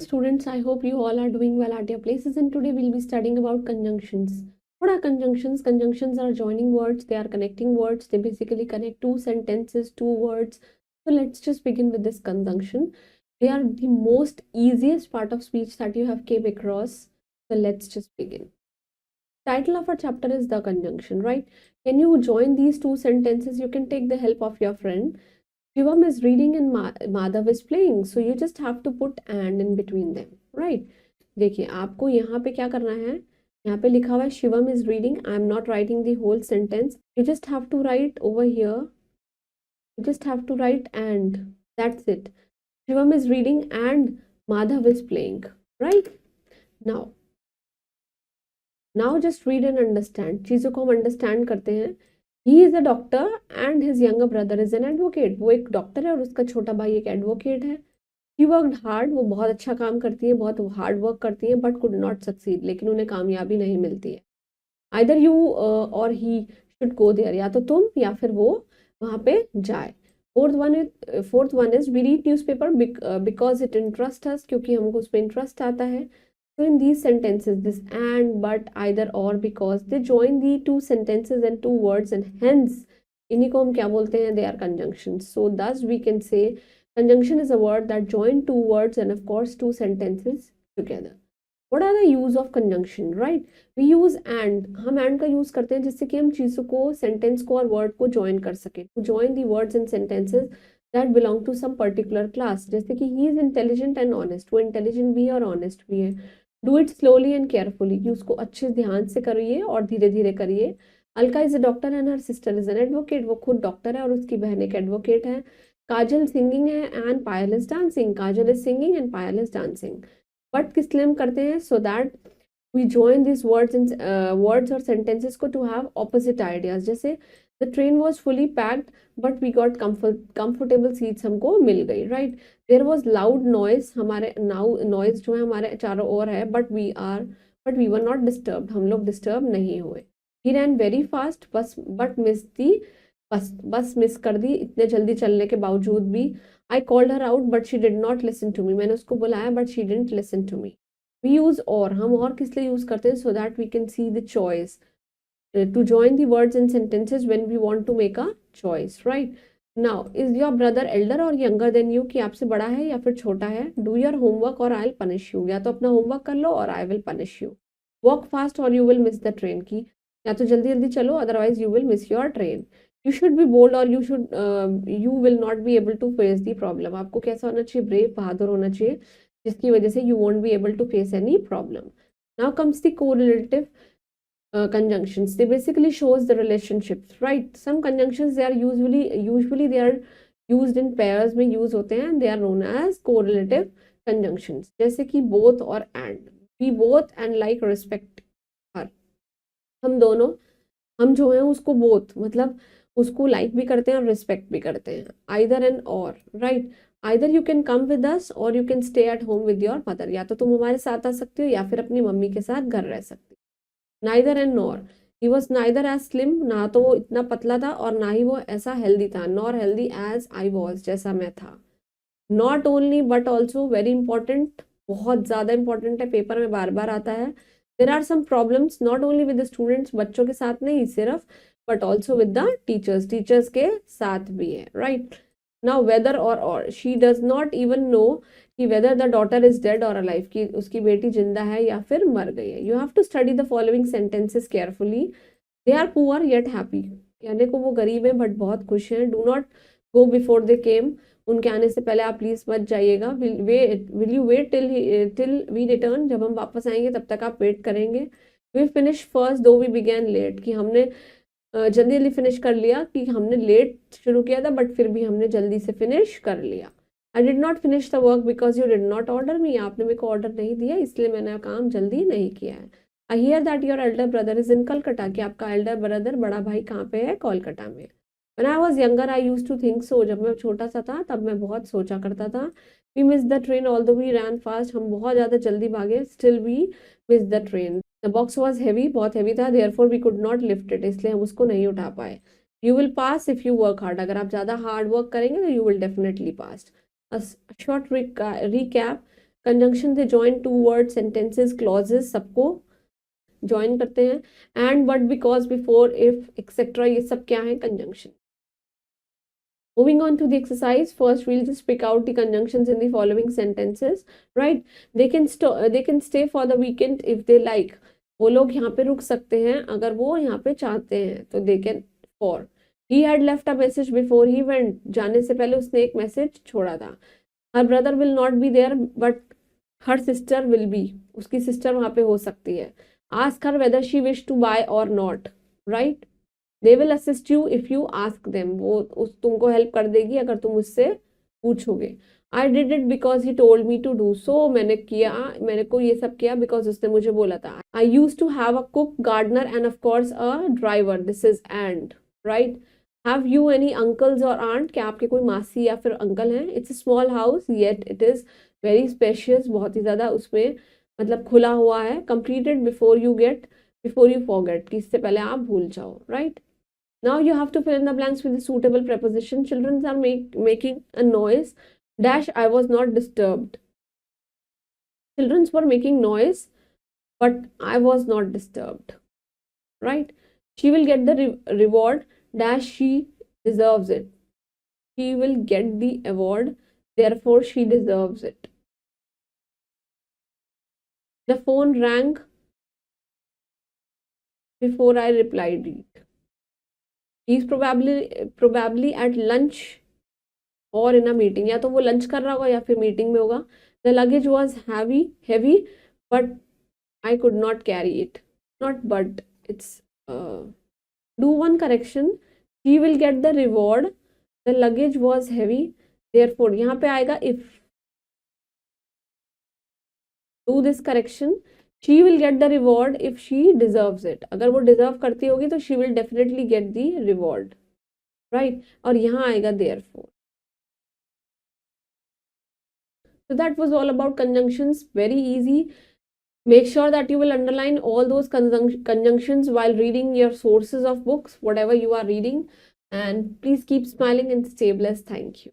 morning, students. I hope you all are doing well at your places, and today we'll be studying about conjunctions. What are conjunctions? Conjunctions are joining words, they are connecting words, they basically connect two sentences, two words. So let's just begin with this conjunction. They are the most easiest part of speech that you have came across. So let's just begin. Title of our chapter is the conjunction, right? Can you join these two sentences? You can take the help of your friend. Shivam is reading and Madhav is playing. So you just have to put and in between them, right? देखिए आपको यहाँ पे क्या करना है, यहाँ पे लिखा हुआ है Shivam is reading. I am not writing the whole sentence. You just have to write over here, you just have to write and that's it. Shivam is reading and Madhav is playing, right? Now just read and understand. चीजों को हम understand करते हैं. He is a doctor and his younger brother is an advocate. वो एक doctor है और उसका छोटा भाई एक एडवोकेट है. She worked hard. वो बहुत अच्छा काम करती है, बहुत हार्ड वर्क करती है, but could not succeed. लेकिन उन्हें कामयाबी नहीं मिलती है. Either you or he should go there. या तो तुम या फिर वो वहाँ पे जाए. Fourth one is we read newspaper because it interests us. क्योंकि हमको उसमें इंटरेस्ट आता है. So in these sentences, this and, but, either or, because, they join the two sentences and two words, and hence इन्हीं को हम क्या बोलते हैं? They are conjunctions. So thus we can say conjunction is a word that join two words and of course two sentences together. What are the use of conjunction, right? We use and. हम and का use करते हैं जिससे कि हम चीजों को, sentence को और word को join कर सके. To join the words and sentences that belong to some particular class. जैसे कि he is intelligent and honest. वो intelligent भी है और honest भी है. Do it slowly and carefully. कि उसको अच्छे ध्यान से करिए और धीरे धीरे करिए. Alka is a doctor and her sister is an advocate. वो खुद डॉक्टर है और उसकी बहन एक एडवोकेट है. काजल सिंगिंग है and Payal is dancing. Kajal is singing and Payal is dancing. But किस लिए हम करते हैं? So that we join these words and words or sentences को to have opposite ideas. जैसे the train was fully packed but we got comfortable seats हमको मिल गई, right? There was loud noise. हमारे noise जो है हमारे चारों ओर है, but we were not disturbed. हम लोग disturb नहीं हुए. He ran very fast but missed the बस मिस कर दी इतने जल्दी चलने के बावजूद भी. I called her out but she did not listen to me. मैंने उसको बुलाया but she didn't listen to me. We use or. हम और किस लिए यूज करते हैं? So that we can see the choice. To join the words and sentences when we want to make a choice, right? Now, is your brother elder or younger than you? कि आपसे बड़ा है या फिर छोटा है? Do your homework or I'll punish you. या तो अपना homework कर लो और I will punish you. Walk fast or you will miss the train. की या तो जल्दी जल्दी चलो otherwise you will miss your train. You should be bold or you will not be able to face the problem. आपको कैसा होना चाहिए? brave, बहादुर होना चाहिए, जिसकी वजह से you won't be able to face any problem. Now comes the correlative conjunctions. They basically shows the relationships, right? Some conjunctions they are usually they are used in pairs में use होते हैं. They are known as correlative conjunctions. जैसे कि both और and. We both and like respect her. हम दोनों, हम जो हैं उसको both मतलब उसको like भी करते हैं और respect भी करते हैं. Either and or, right? Either you can come with us or you can stay at home with your mother. या तो तुम हमारे साथ आ सकते हो या फिर अपनी मम्मी के साथ घर रह सकते हो. Neither and nor. He was neither as slim, ना तो वो इतना पतला था और ना ही वो ऐसा healthy था. Nor healthy as I was, जैसा मैं था. Not only but also very important. बहुत ज़्यादा important है, पेपर में बार बार आता है. There are some problems not only with the students, बच्चों के साथ नहीं सिर्फ, but also with the teachers. Teachers के साथ भी है, right? Now whether or. She does not even know कि whether the daughter is dead or alive. कि उसकी बेटी जिंदा है या फिर मर गई है. You have to study the following sentences carefully. They are poor yet happy. कहने को वो गरीब हैं बट बहुत खुश हैं. Do not go before they came. उनके आने से पहले आप प्लीज मत जाइएगा. Will you wait till we return. जब हम वापस आएंगे तब तक आप वेट करेंगे. We finish first though we began late. कि हमने जल्दी जल्दी फिनिश कर लिया, कि हमने लेट शुरू किया था बट फिर भी हमने जल्दी से फिनिश कर लिया. I did not finish the work because you did not order me. आपने मेरे को ऑर्डर नहीं दिया इसलिए मैंने काम जल्दी नहीं किया है. I hear that your elder brother is in Calcutta. कि आपका elder brother बड़ा भाई कहाँ पे है? कोलकाता में. When I was younger I used to think so. जब मैं छोटा सा था तब मैं बहुत सोचा करता था. We missed the train although we ran fast. हम बहुत ज़्यादा जल्दी भागे. Still we missed the train. The box was heavy. बहुत heavy था. Therefore we could not lift it. इसलिए हम उसको नहीं उठा पाए. You will pass if you work hard. अगर आप ज़्यादा hard work करेंगे तो you will definitely pass. A short recap. Conjunction से join two word, sentences, clauses सबको ज्वाइन करते हैं. And, but, because, before, if, etcetera, ये सब क्या है? Conjunction. Moving on to the exercise, first we'll just pick out the conjunctions in the following sentences, right? They can stay for the weekend if they like. वो लोग यहाँ पे रुक सकते हैं अगर वो यहाँ पे चाहते हैं, तो they can. For, he had left a message before he went. जाने से पहले उसने एक मैसेज छोड़ा था. Her brother will not be there, but her sister will be. उसकी सिस्टर वहाँ पे हो सकती है. Ask her whether she wish to buy or not, right? They will assist you if you ask them. वो तुमको हेल्प कर देगी अगर तुम उससे पूछोगे. I did it because he told me to do so. मैंने को ये सब किया because उसने मुझे बोला था. I used to have a cook, gardener and of course a driver. This is and, right? Have you any uncles or aunt? क्या आपके कोई मासी या फिर अंकल हैं? It's a small house yet it is very spacious. बहुत ही ज़्यादा उसमें मतलब खुला हुआ है. Completed before you forget. कि इससे पहले आप भूल जाओ, right? Now you have to fill in the blanks with the suitable preposition. Children are making a noise. Dash, I was not disturbed. Children were making noise, but I was not disturbed. Right? She will get the reward. Dash, she deserves it. She will get the award. Therefore, she deserves it. The phone rang before I replied it. He is probably at lunch or in a meeting. या तो वो lunch कर रहा होगा या फिर meeting में होगा. The luggage was heavy, but I could not carry it. Not but, it's do one correction. She will get the reward. The luggage was heavy. Therefore, यहाँ पे आएगा if. Do this correction. She will get the reward if she deserves it. अगर वो deserve करती होगी तो she will definitely get the reward, right? और यहाँ आएगा therefore. So that was all about conjunctions. Very easy. Make sure that you will underline all those conjunctions while reading your sources of books, whatever you are reading. And please keep smiling and stay blessed. Thank you.